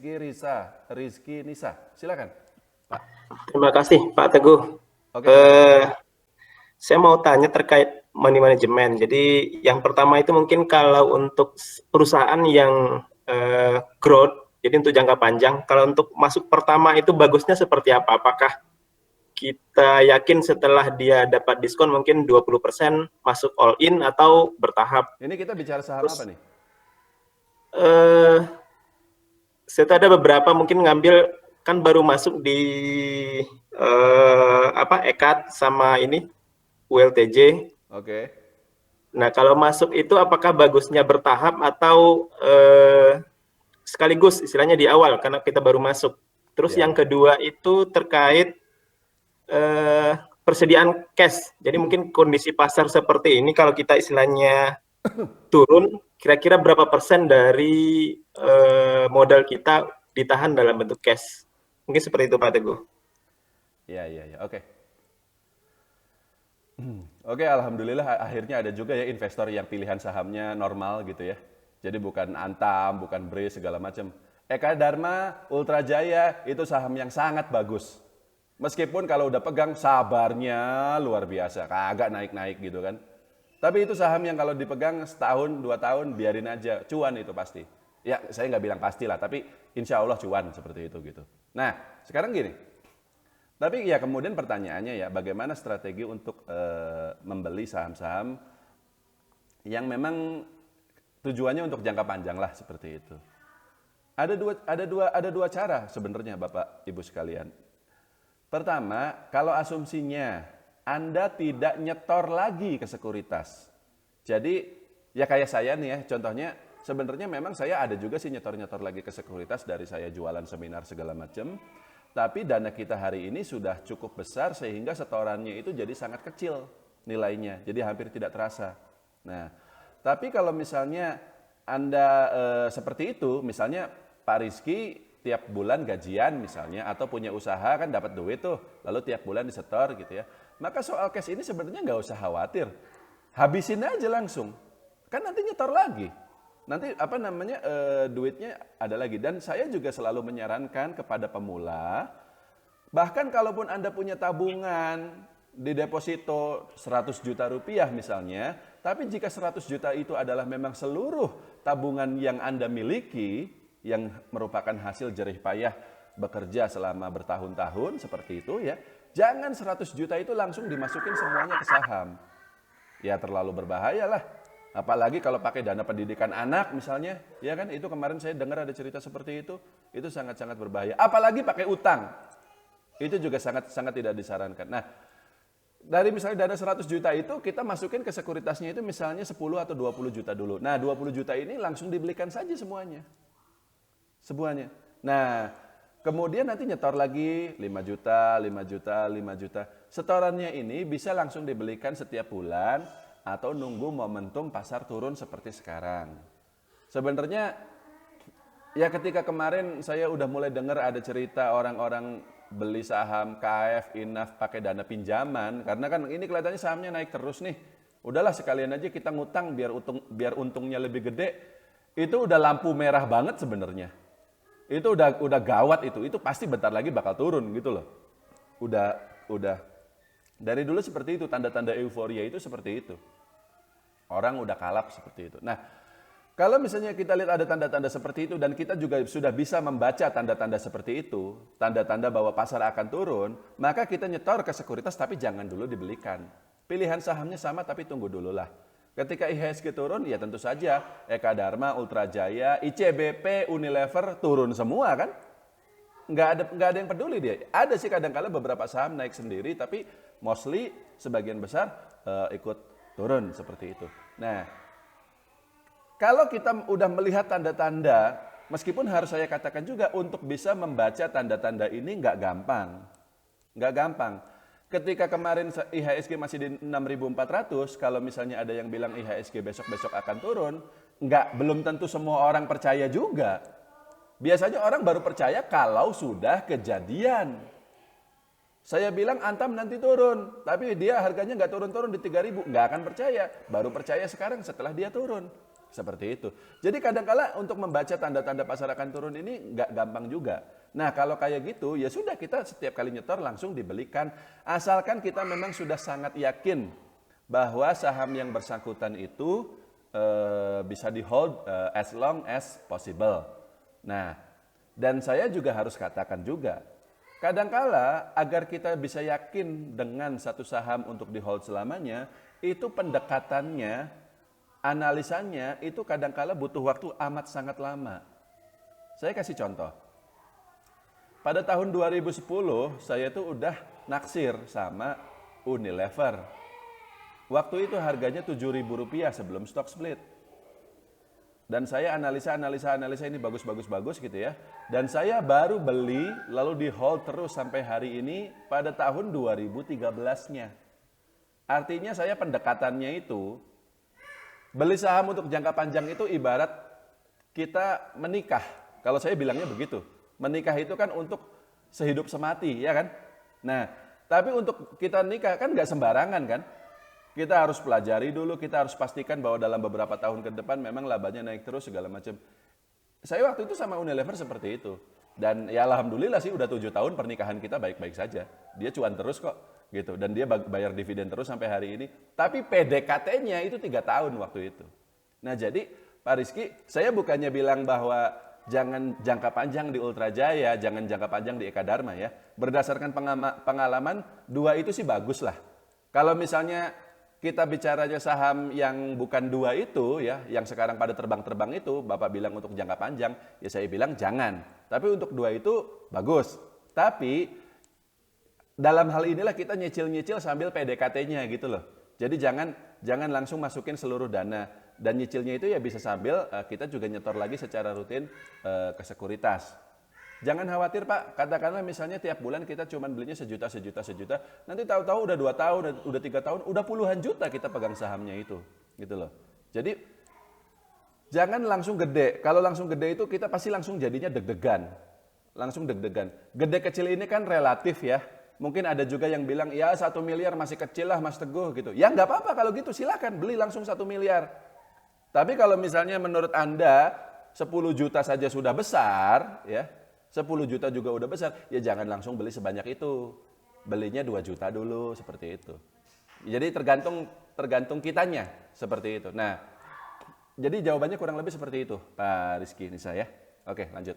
Rizky Nisa. Silakan, Pak. Terima kasih Pak Teguh. Oke, silakan. Eh, saya mau tanya terkait money management. Jadi yang pertama itu mungkin kalau untuk perusahaan yang growth, jadi untuk jangka panjang, kalau untuk masuk pertama itu bagusnya seperti apa? Apakah kita yakin setelah dia dapat diskon mungkin 20% masuk all in atau bertahap? Ini kita bicara saham apa Terus nih? eh, saya ada beberapa mungkin ngambil kan baru masuk di apa Ekat sama ini ULTJ. Oke. Nah, kalau masuk itu apakah bagusnya bertahap atau sekaligus istilahnya di awal karena kita baru masuk. Terus Ya, yang ya. kedua itu terkait persediaan cash. Jadi mungkin kondisi pasar seperti ini kalau kita istilahnya turun, kira-kira berapa persen dari modal kita ditahan dalam bentuk cash? Mungkin seperti itu Pak Teguh. Ya, ya, ya. Oke. Oke, alhamdulillah akhirnya ada juga ya investor yang pilihan sahamnya normal gitu ya. Jadi bukan Antam, bukan BRI segala macam. Eka Dharma, Ultra Jaya itu saham yang sangat bagus. Meskipun kalau udah pegang sabarnya luar biasa, kagak naik-naik gitu kan. Tapi itu saham yang kalau dipegang setahun, 2 tahun biarin aja, cuan itu pasti. Ya saya nggak bilang pasti lah, tapi insya Allah cuan seperti itu gitu. Nah sekarang gini, tapi ya kemudian pertanyaannya ya, bagaimana strategi untuk membeli saham-saham yang memang tujuannya untuk jangka panjang lah seperti itu. Ada dua cara sebenarnya Bapak Ibu sekalian. Pertama, kalau asumsinya Anda tidak nyetor lagi ke sekuritas. Jadi ya kayak saya nih ya, contohnya sebenarnya memang saya ada juga sih nyetor-nyetor lagi ke sekuritas dari saya jualan seminar segala macam. Tapi dana kita hari ini sudah cukup besar sehingga setorannya itu jadi sangat kecil nilainya. Jadi hampir tidak terasa. Nah, tapi kalau misalnya Anda seperti itu, misalnya Pak Rizky tiap bulan gajian misalnya atau punya usaha kan dapat duit tuh, lalu tiap bulan disetor gitu ya. Maka soal cash ini sebenarnya nggak usah khawatir. Habisin aja langsung. Kan nanti nyetor lagi. Nanti apa namanya duitnya ada lagi. Dan saya juga selalu menyarankan kepada pemula, bahkan kalaupun Anda punya tabungan di deposito 100 juta rupiah misalnya, tapi jika 100 juta itu adalah memang seluruh tabungan yang Anda miliki, yang merupakan hasil jerih payah bekerja selama bertahun-tahun seperti itu ya, jangan 100 juta itu langsung dimasukin semuanya ke saham. Ya terlalu berbahaya lah. Apalagi kalau pakai dana pendidikan anak misalnya, ya kan itu kemarin saya dengar ada cerita seperti itu sangat-sangat berbahaya. Apalagi pakai utang, itu juga sangat-sangat tidak disarankan. Nah, dari misalnya dana 100 juta itu kita masukin ke sekuritasnya itu misalnya 10 atau 20 juta dulu. Nah 20 juta ini langsung dibelikan saja semuanya. Semuanya. Nah, kemudian nanti nyetor lagi 5 juta, 5 juta, 5 juta. Setorannya ini bisa langsung dibelikan setiap bulan atau nunggu momentum pasar turun seperti sekarang. Sebenarnya ya ketika kemarin saya udah mulai dengar ada cerita orang-orang beli saham KF, INAF pakai dana pinjaman karena kan ini kelihatannya sahamnya naik terus nih. Udahlah sekalian aja kita ngutang biar untungnya lebih gede. Itu udah lampu merah banget sebenarnya. Itu udah gawat itu. Itu pasti bentar lagi bakal turun gitu loh. Udah dari dulu seperti itu, tanda-tanda euforia itu seperti itu. Orang udah kalap seperti itu. Nah, kalau misalnya kita lihat ada tanda-tanda seperti itu dan kita juga sudah bisa membaca tanda-tanda seperti itu, tanda-tanda bahwa pasar akan turun, maka kita nyetor ke sekuritas tapi jangan dulu dibelikan. Pilihan sahamnya sama tapi tunggu dulu lah. Ketika IHSG turun, ya tentu saja Eka Dharma, Ultra Jaya, ICBP, Unilever turun semua kan? Nggak ada yang peduli dia. Ada sih kadang-kala beberapa saham naik sendiri, tapi mostly sebagian besar ikut turun seperti itu. Nah, kalau kita udah melihat tanda-tanda, meskipun harus saya katakan juga untuk bisa membaca tanda-tanda ini nggak gampang. Nggak gampang. Ketika kemarin IHSG masih di 6.400, kalau misalnya ada yang bilang IHSG besok-besok akan turun, belum tentu semua orang percaya juga. Biasanya orang baru percaya kalau sudah kejadian. Saya bilang Antam nanti turun, tapi dia harganya nggak turun-turun di 3.000, nggak akan percaya. Baru percaya sekarang setelah dia turun. Seperti itu. Jadi kadang-kala untuk membaca tanda-tanda pasar akan turun ini nggak gampang juga. Nah kalau kayak gitu ya sudah, kita setiap kali nyetor langsung dibelikan. Asalkan kita memang sudah sangat yakin bahwa saham yang bersangkutan itu bisa di hold as long as possible. Nah, dan saya juga harus katakan juga, kadangkala agar kita bisa yakin dengan satu saham untuk di hold selamanya, itu pendekatannya, analisanya itu kadangkala butuh waktu amat sangat lama. Saya kasih contoh. Pada tahun 2010 saya tuh udah naksir sama Unilever. Waktu itu harganya Rp7.000 sebelum stock split. Dan saya analisa ini bagus gitu ya. Dan saya baru beli lalu di hold terus sampai hari ini pada tahun 2013-nya. Artinya saya pendekatannya itu, beli saham untuk jangka panjang itu ibarat kita menikah. Kalau saya bilangnya begitu. Menikah itu kan untuk sehidup semati, ya kan? Nah, tapi untuk kita nikah kan nggak sembarangan kan? Kita harus pelajari dulu, kita harus pastikan bahwa dalam beberapa tahun ke depan memang labanya naik terus segala macam. Saya waktu itu sama Unilever seperti itu. Dan ya alhamdulillah sih udah 7 tahun pernikahan kita baik-baik saja. Dia cuan terus kok gitu. Dan dia bayar dividen terus sampai hari ini. Tapi PDKT-nya itu 3 tahun waktu itu. Nah jadi Pak Rizky, saya bukannya bilang bahwa jangan jangka panjang di Ultra Jaya, jangan jangka panjang di Eka Dharma ya. Berdasarkan pengalaman, 2 itu sih bagus lah. Kalau misalnya kita bicaranya saham yang bukan 2 itu ya, yang sekarang pada terbang-terbang itu, Bapak bilang untuk jangka panjang, ya saya bilang jangan. Tapi untuk 2 itu bagus. Tapi dalam hal inilah kita nyicil-nyicil sambil PDKT-nya gitu loh. Jadi jangan langsung masukin seluruh dana. Dan nyicilnya itu ya bisa sambil kita juga nyetor lagi secara rutin ke sekuritas. Jangan khawatir Pak, katakanlah misalnya tiap bulan kita cuma belinya sejuta, nanti tahu-tahu udah 2 tahun, udah 3 tahun, udah puluhan juta kita pegang sahamnya itu, gitu loh. Jadi jangan langsung gede, kalau langsung gede itu kita pasti langsung jadinya deg-degan, langsung deg-degan. Gede kecil ini kan relatif ya, mungkin ada juga yang bilang ya 1 miliar masih kecil lah Mas Teguh gitu. Ya nggak apa-apa kalau gitu, silakan beli langsung 1 miliar. Tapi kalau misalnya menurut Anda 10 juta saja sudah besar ya, 10 juta juga udah besar, ya jangan langsung beli sebanyak itu. Belinya 2 juta dulu, seperti itu. Jadi tergantung kitanya, seperti itu. Nah, jadi jawabannya kurang lebih seperti itu, Pak Rizky Nisa ya. Oke, lanjut.